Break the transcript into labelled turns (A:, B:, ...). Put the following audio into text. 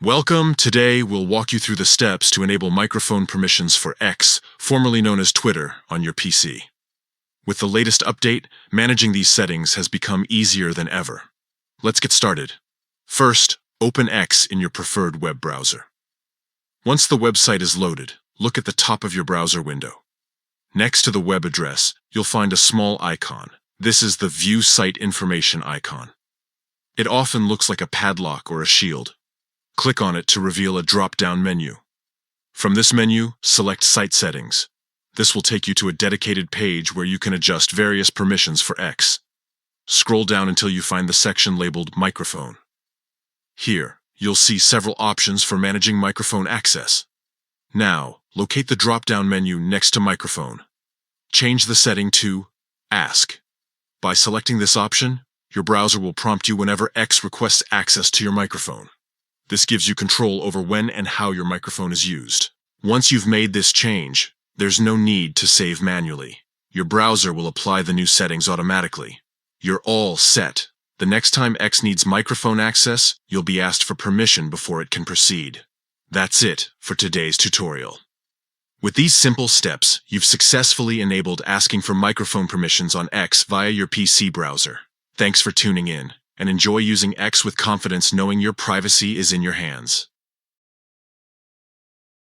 A: Welcome. Today, we'll walk you through the steps to enable microphone permissions for X, formerly known as Twitter, on your PC. With the latest update, managing these settings has become easier than ever. Let's get started. First, open X in your preferred web browser. Once the website is loaded, look at the top of your browser window. Next to the web address, you'll find a small icon. This is the View Site Information icon. It often looks like a padlock or a shield. Click on it to reveal a drop-down menu. From this menu, select Site Settings. This will take you to a dedicated page where you can adjust various permissions for X. Scroll down until you find the section labeled Microphone. Here, you'll see several options for managing microphone access. Now, locate the drop-down menu next to Microphone. Change the setting to Ask. By selecting this option, your browser will prompt you whenever X requests access to your microphone. This gives you control over when and how your microphone is used. Once you've made this change, there's no need to save manually. Your browser will apply the new settings automatically. You're all set. The next time X needs microphone access, you'll be asked for permission before it can proceed. That's it for today's tutorial. With these simple steps, you've successfully enabled asking for microphone permissions on X via your PC browser. Thanks for tuning in, and enjoy using X with confidence knowing your privacy is in your hands.